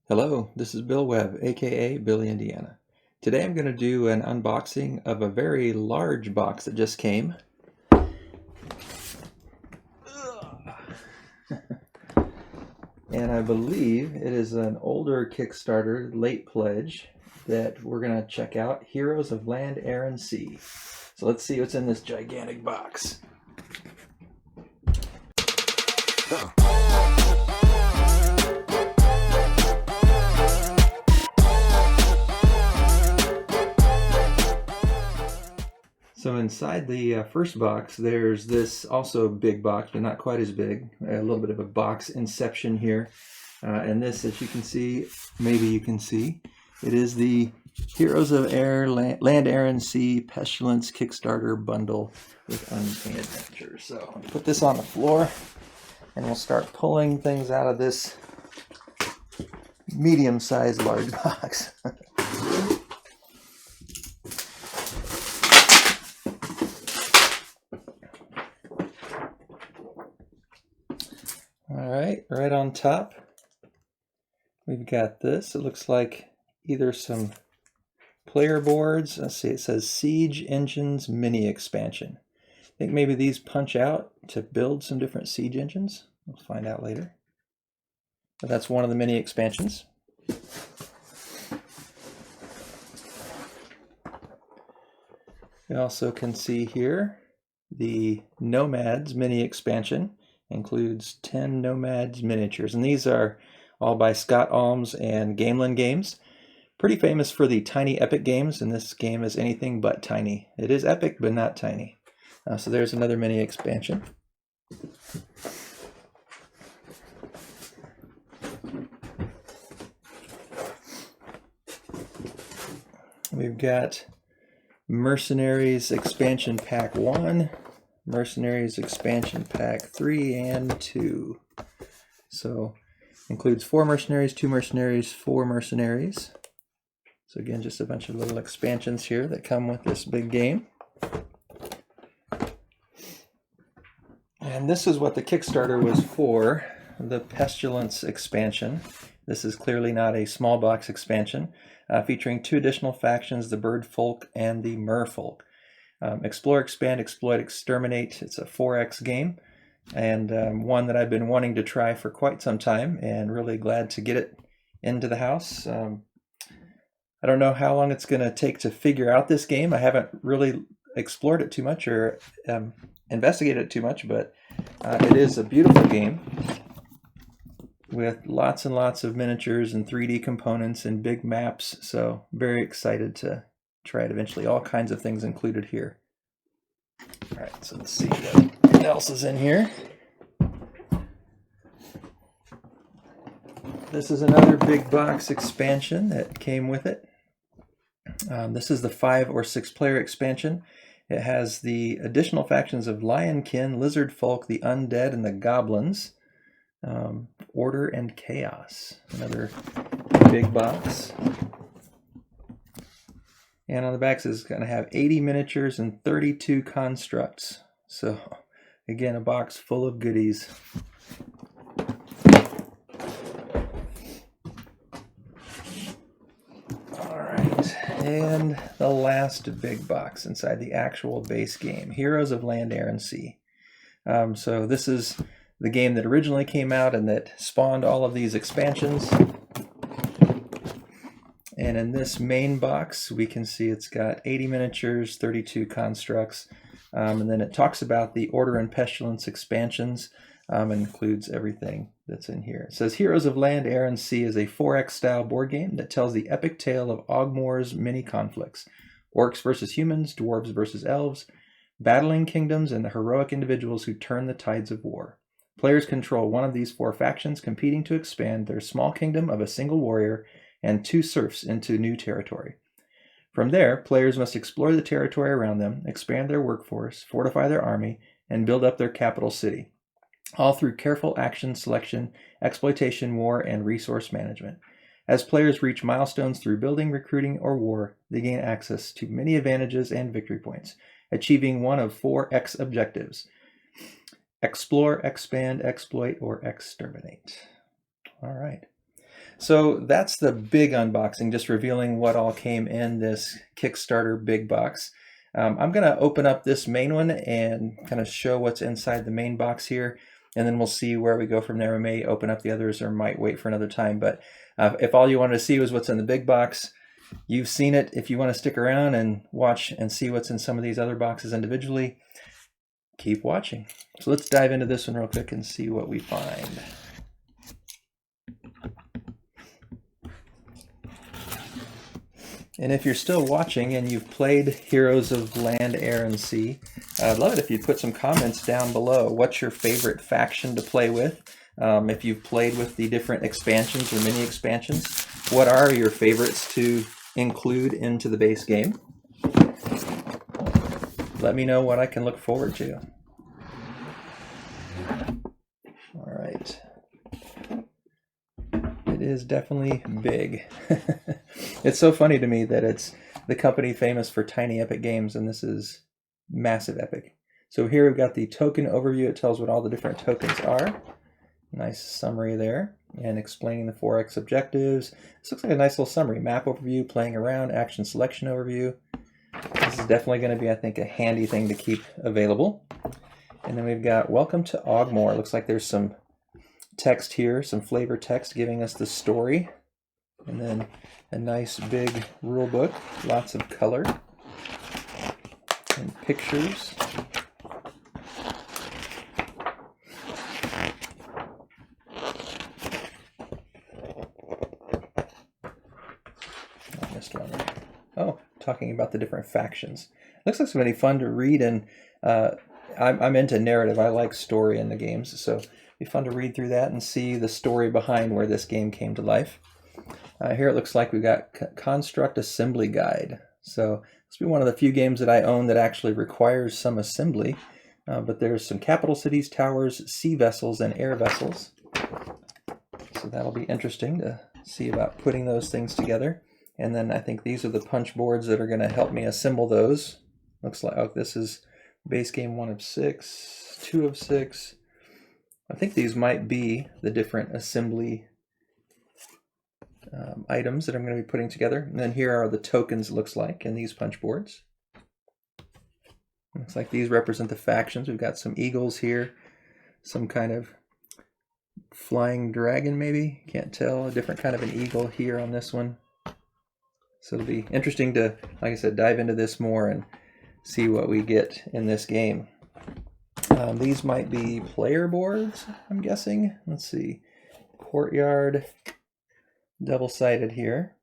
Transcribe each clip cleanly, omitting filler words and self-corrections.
Hello, this is Bill Webb, aka Billy Indiana. Today I'm going to do an unboxing of a very large box that just came. And I believe it is an older Kickstarter late pledge that we're going to check out, Heroes of Land, Air, and Sea. So let's see what's in this gigantic box. So inside the first box, there's this also big box, but not quite as big. A little bit of a box inception here. And this, as you can see, maybe you can see, it is the Heroes of Land, Air, and Sea Pestilence Kickstarter bundle with Unpainted Adventures. So I'll put this on the floor, and we'll start pulling things out of this medium-sized large box. All right on top, we've got this. It looks like either some player boards. Let's see, it says Siege Engines Mini Expansion. I think maybe these punch out to build some different siege engines. We'll find out later. But that's one of the mini expansions. You also can see here the Nomads mini expansion. Includes 10 Nomads miniatures, and these are all by Scott Alms and Gamelin Games. Pretty famous for the tiny epic games, and this game is anything but tiny. It is epic, but not tiny. So there's another mini expansion. We've got Mercenaries Expansion Pack 1, Mercenaries Expansion Pack 3 and 2. So includes 4 mercenaries, 2 mercenaries, 4 mercenaries. So again, just a bunch of little expansions here that come with this big game. And this is what the Kickstarter was for, the Pestilence expansion. This is clearly not a small box expansion, featuring 2 additional factions, the Bird Folk and the Merfolk. Explore, Expand, Exploit, Exterminate. It's a 4X game, and one that I've been wanting to try for quite some time, and really glad to get it into the house. I don't know how long it's going to take to figure out this game. I haven't really explored it too much or investigated it too much, but it is a beautiful game with lots and lots of miniatures and 3D components and big maps, so very excited to try it eventually. All kinds of things included here. All right, so let's see what else is in here. This is another big box expansion that came with it. This is the 5 or 6 player expansion. It has the additional factions of Lionkin, Lizard Folk, the Undead, and the Goblins. Order and Chaos. Another big box. And on the back is going to have 80 miniatures and 32 constructs. So again, a box full of goodies. All right, and the last big box inside the actual base game, Heroes of Land, Air, and Sea. So this is the game that originally came out and that spawned all of these expansions. And in this main box, we can see it's got 80 miniatures, 32 constructs, and then it talks about the Order and Pestilence expansions, and includes everything that's in here. It says Heroes of Land, Air, and Sea is a 4X style board game that tells the epic tale of Ogmore's many conflicts: orcs versus humans, dwarves versus elves, battling kingdoms, and the heroic individuals who turn the tides of war. Players control one of these 4 factions, competing to expand their small kingdom of a single warrior and 2 serfs into new territory. From there, players must explore the territory around them, expand their workforce, fortify their army, and build up their capital city, all through careful action selection, exploitation, war, and resource management. As players reach milestones through building, recruiting, or war, they gain access to many advantages and victory points, achieving one of 4 X objectives: explore, expand, exploit, or exterminate. All right. So that's the big unboxing, just revealing what all came in this Kickstarter big box. I'm going to open up this main one and kind of show what's inside the main box here, and then we'll see where we go from there. We may open up the others or might wait for another time, but if all you wanted to see was what's in the big box, you've seen it. If you want to stick around and watch and see what's in some of these other boxes individually, keep watching. So let's dive into this one real quick and see what we find. And if you're still watching and you've played Heroes of Land, Air, and Sea, I'd love it if you'd put some comments down below. What's your favorite faction to play with? If you've played with the different expansions or mini expansions, what are your favorites to include into the base game? Let me know what I can look forward to. All right. It is definitely big. It's so funny to me that it's the company famous for tiny epic games, and this is massive epic. So here we've got the token overview. It tells what all the different tokens are. Nice summary there, and explaining the 4X objectives. This looks like a nice little summary. Map overview, playing around, action selection overview. This is definitely going to be, I think, a handy thing to keep available. And then we've got Welcome to Ogmore. Looks like there's some text here, some flavor text giving us the story. And then a nice big rule book, lots of color and pictures. I missed one there. Oh, talking about the different factions. Looks like it's going to be fun to read, and I'm into narrative. I like story in the games, so it'd be fun to read through that and see the story behind where this game came to life. Here it looks like we've got Construct Assembly Guide. So this will be one of the few games that I own that actually requires some assembly. But there's some capital cities, towers, sea vessels, and air vessels. So that'll be interesting to see about putting those things together. And then I think these are the punch boards that are going to help me assemble those. Looks like, oh, this is base game 1 of 6, 2 of 6. I think these might be the different assembly items that I'm going to be putting together. And then here are the tokens, it looks like, in these punch boards. Looks like these represent the factions. We've got some eagles here, some kind of flying dragon maybe, can't tell, a different kind of an eagle here on this one. So it'll be interesting to, like I said, dive into this more and see what we get in this game. These might be player boards, I'm guessing. Let's see, courtyard, double-sided here.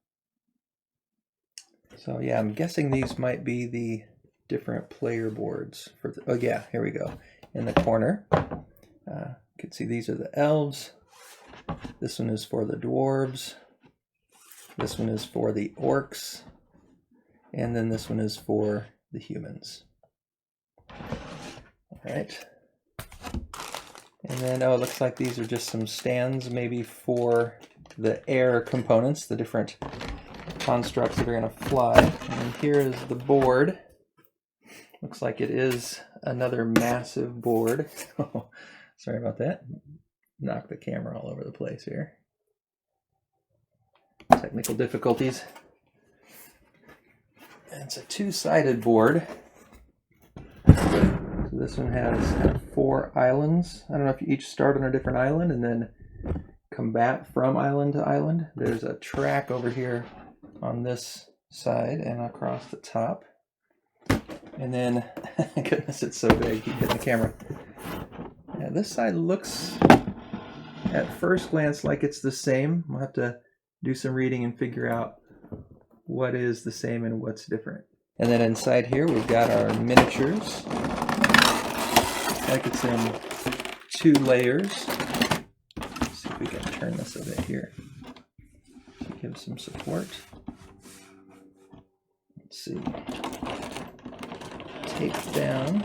So yeah, I'm guessing these might be the different player boards. For the, oh yeah, here we go. In the corner, you can see these are the elves. This one is for the dwarves. This one is for the orcs. And then this one is for the humans. All right. And then, oh, it looks like these are just some stands maybe for the air components, the different constructs that are going to fly. And here is the board. Looks like it is another massive board. Sorry about that. Knocked the camera all over the place here. Technical difficulties. And it's a two-sided board. So this one has 4 islands. I don't know if you each start on a different island and then combat from island to island. There's a track over here on this side and across the top. And then, goodness, it's so big, keep hitting the camera. Yeah, this side looks at first glance like it's the same. We'll have to do some reading and figure out what is the same and what's different. And then inside here we've got our miniatures. Like it's in 2 layers. Let's see if we can turn this a bit here. Give some support. Let's see. Tape down.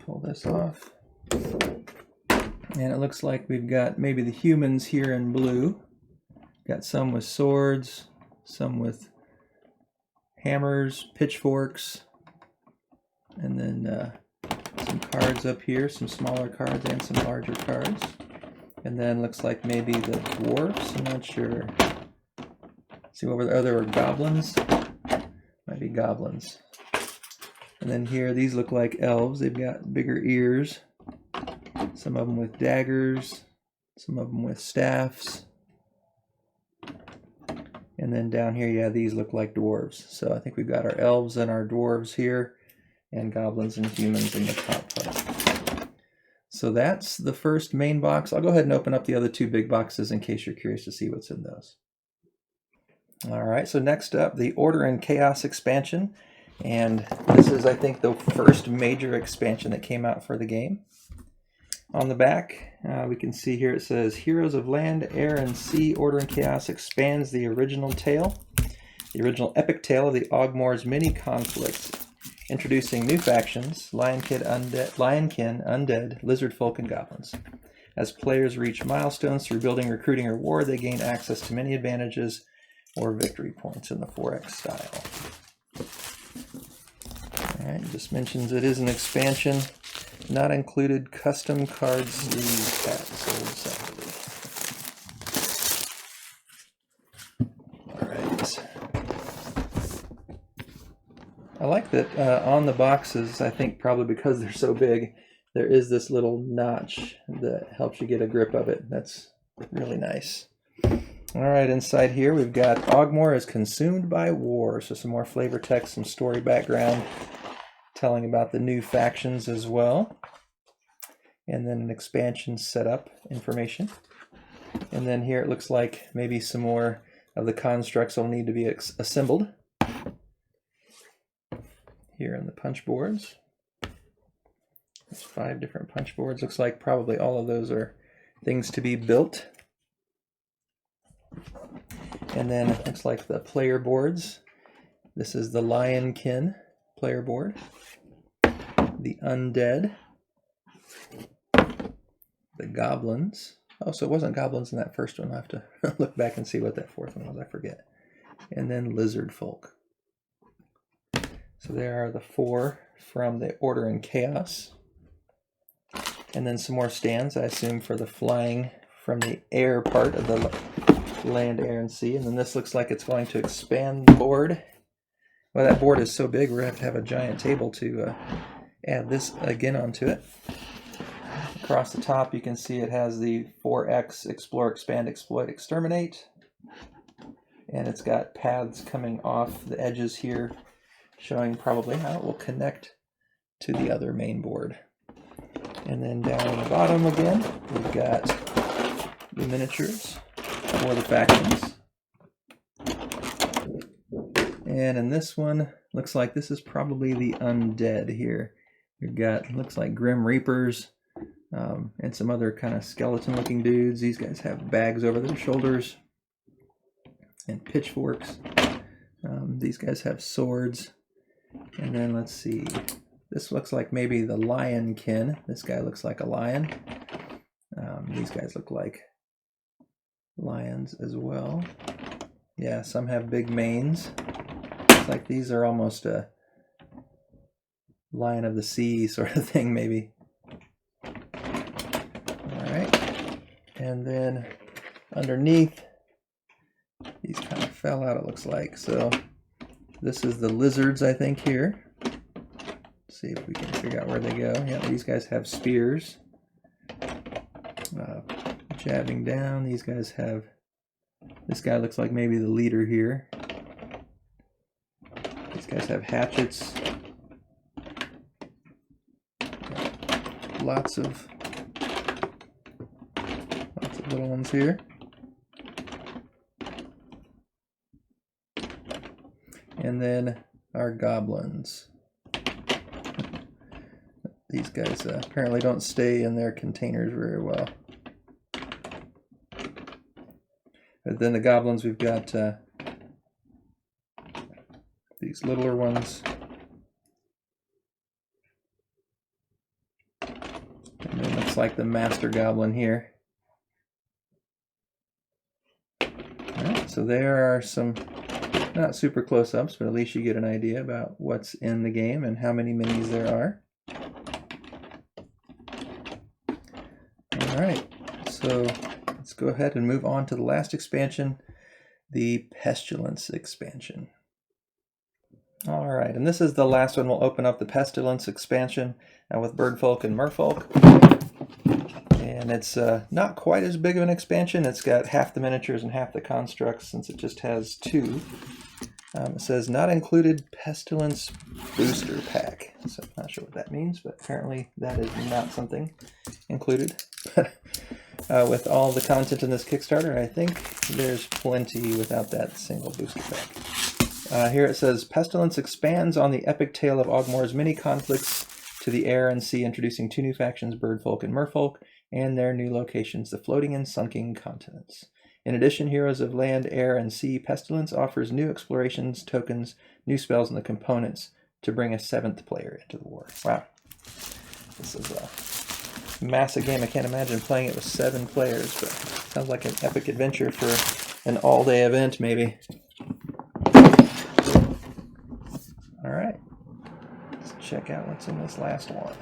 Pull this off. And it looks like we've got maybe the humans here in blue. Got some with swords, some with hammers, pitchforks. And then some cards up here, some smaller cards and some larger cards. And then looks like maybe the dwarfs, I'm not sure. See what were the other goblins? Might be goblins. And then here, these look like elves. They've got bigger ears. Some of them with daggers, some of them with staffs. And then down here, yeah, these look like dwarves. So I think we've got our elves and our dwarves here, and goblins and humans in the top part. So that's the first main box. I'll go ahead and open up the other two big boxes in case you're curious to see what's in those. All right, so next up, the Order and Chaos expansion. And this is, I think, the first major expansion that came out for the game. On the back, we can see here it says, Heroes of Land, Air, and Sea, Order and Chaos expands the original tale. The original epic tale of the Ogmore's many conflicts, introducing new factions, Lionkin, Undead, Lizard Folk, and Goblins. As players reach milestones through building, recruiting, or war, they gain access to many advantages or victory points in the 4X style. Alright, it just mentions it is an expansion. Not included custom card sleeve packs sold separately. Alright. I like that on the boxes, I think probably because they're so big, there is this little notch that helps you get a grip of it. That's really nice. Alright, inside here we've got Ogmore is consumed by war. So some more flavor text, some story background, telling about the new factions as well. And then an expansion setup information. And then here it looks like maybe some more of the constructs will need to be assembled. Here in the punch boards. There's 5 different punch boards. Looks like probably all of those are things to be built. And then it looks like the player boards. This is the Lionkin player board. The Undead. The Goblins. Oh, so it wasn't Goblins in that first one. I'll have to look back and see what that fourth one was. I forget. And then Lizard Folk. So there are the 4 from the Order and Chaos. And then some more stands, I assume, for the flying from the air part of the land, air, and sea. And then this looks like it's going to expand the board. Well, that board is so big, we're going to have a giant table to add this again onto it. Across the top, you can see it has the 4X Explore, Expand, Exploit, Exterminate. And it's got paths coming off the edges here, showing probably how it will connect to the other main board. And then down on the bottom again, we've got the miniatures for the factions. And in this one, looks like this is probably the Undead here. We've got, looks like Grim Reapers, and some other kind of skeleton looking dudes. These guys have bags over their shoulders and pitchforks. These guys have swords. And then let's see, this looks like maybe the Lionkin. This guy looks like a lion. These guys look like lions as well. Yeah, some have big manes. Looks like these are almost a lion of the sea sort of thing, maybe. Alright, and then underneath, these kind of fell out, it looks like. So this is the lizards, I think, here. Let's see if we can figure out where they go. Yeah, these guys have spears. Jabbing down, these guys have, this guy looks like maybe the leader here. These guys have hatchets. Lots of little ones here. And then our goblins. These guys apparently don't stay in their containers very well. But then the goblins, we've got these littler ones. And then looks like the master goblin here. Alright, so there are some Not super close-ups, but at least you get an idea about what's in the game and how many minis there are. All right, so let's go ahead and move on to the last expansion, the Pestilence expansion. All right, and this is the last one. We'll open up the Pestilence expansion with Birdfolk and Merfolk. And it's not quite as big of an expansion. It's got half the miniatures and half the constructs since it just has 2. It says not included Pestilence booster pack. So I'm not sure what that means, but apparently that is not something included. With all the content in this Kickstarter, I think there's plenty without that single booster pack. Here it says Pestilence expands on the epic tale of Ogmore's many conflicts to the air and sea, introducing 2 new factions, Birdfolk and Merfolk, and their new locations, the floating and sunken continents. In addition, Heroes of Land, Air, and Sea, Pestilence offers new explorations, tokens, new spells, and the components to bring a 7th player into the war. Wow. This is a massive game. I can't imagine playing it with 7 players, but it sounds like an epic adventure for an all-day event, maybe. All right. Let's check out what's in this last one.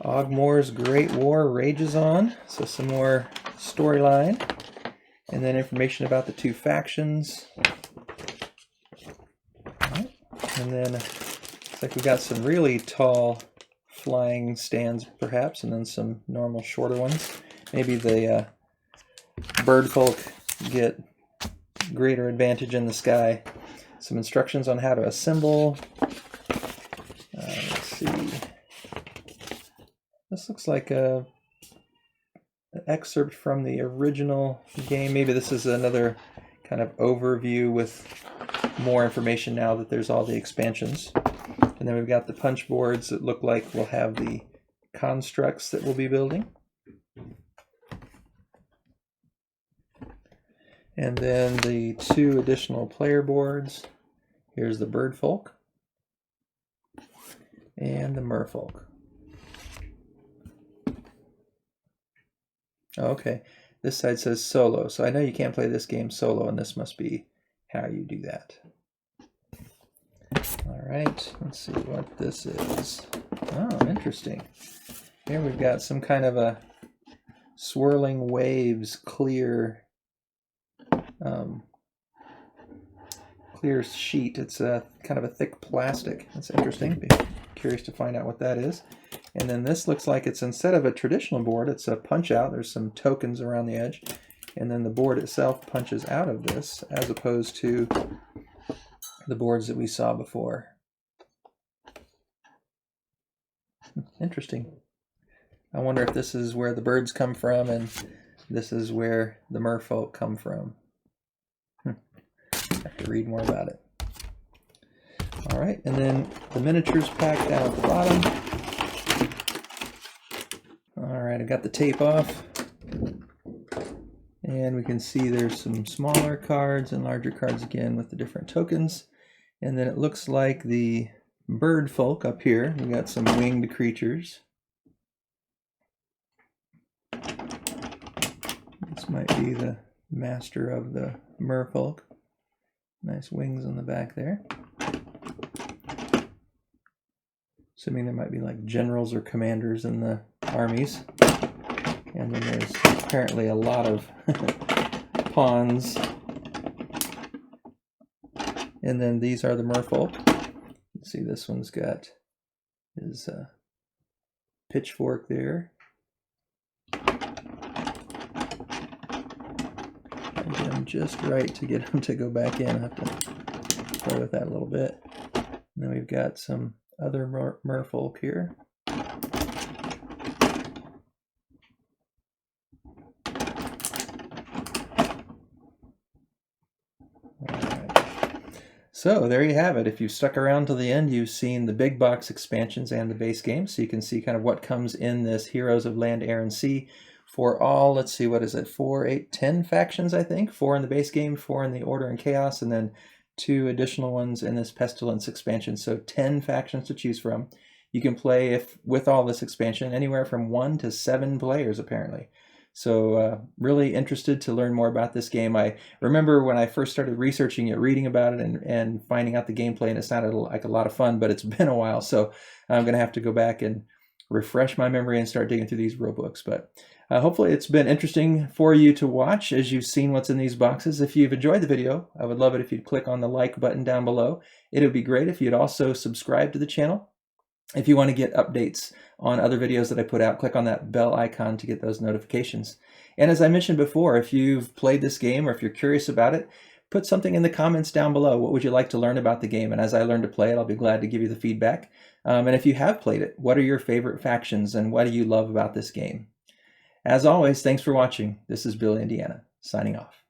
Ogmore's Great War rages on, so some more storyline, and then information about the 2 factions. Right. And then looks like we got some really tall flying stands, perhaps, and then some normal shorter ones. Maybe the Birdfolk get greater advantage in the sky. Some instructions on how to assemble. Let's see. This looks like an excerpt from the original game. Maybe this is another kind of overview with more information now that there's all the expansions. And then we've got the punch boards that look like we'll have the constructs that we'll be building. And then the 2 additional player boards. Here's the Birdfolk and the Merfolk. Okay, this side says solo, so I know you can't play this game solo, and this must be how you do that. All right, let's see what this is. Oh, interesting. Here we've got some kind of a swirling waves, clear sheet. It's a kind of a thick plastic. That's interesting. Be curious to find out what that is. And then this looks like it's, instead of a traditional board, it's a punch out. There's some tokens around the edge. And then the board itself punches out of this, as opposed to the boards that we saw before. Interesting. I wonder if this is where the birds come from and this is where the merfolk come from. I have to read more about it. All right, and then the miniatures pack down at the bottom. All right, I got the tape off. And we can see there's some smaller cards and larger cards again with the different tokens. And then it looks like the bird folk up here. We got some winged creatures. This might be the master of the merfolk. Nice wings on the back there. Assuming there might be like generals or commanders in the armies. And then there's apparently a lot of pawns. And then these are the merfolk. You see this one's got his pitchfork there. I get him just right to get him to go back in. I have to play with that a little bit. And then we've got some other merfolk here. So there you have it. If you've stuck around to the end, you've seen the big box expansions and the base game. So you can see kind of what comes in this Heroes of Land, Air, and Sea for all, let's see, what is it, 4, 8, 10 factions, I think. 4 in the base game, 4 in the Order and Chaos, and then 2 additional ones in this Pestilence expansion. So 10 factions to choose from. You can play, with all this expansion, anywhere from 1 to 7 players, apparently. So really interested to learn more about this game. I remember when I first started researching it, reading about it, and finding out the gameplay, and it sounded like a lot of fun, but it's been a while. So I'm going to have to go back and refresh my memory and start digging through these rule books. But hopefully it's been interesting for you to watch as you've seen what's in these boxes. If you've enjoyed the video, I would love it if you'd click on the like button down below. It would be great if you'd also subscribe to the channel. If you want to get updates on other videos that I put out, click on that bell icon to get those notifications. And as I mentioned before, if you've played this game or if you're curious about it, put something in the comments down below. What would you like to learn about the game? And as I learn to play it, I'll be glad to give you the feedback. And if you have played it, what are your favorite factions and what do you love about this game? As always, thanks for watching. This is Bill, Indiana, signing off.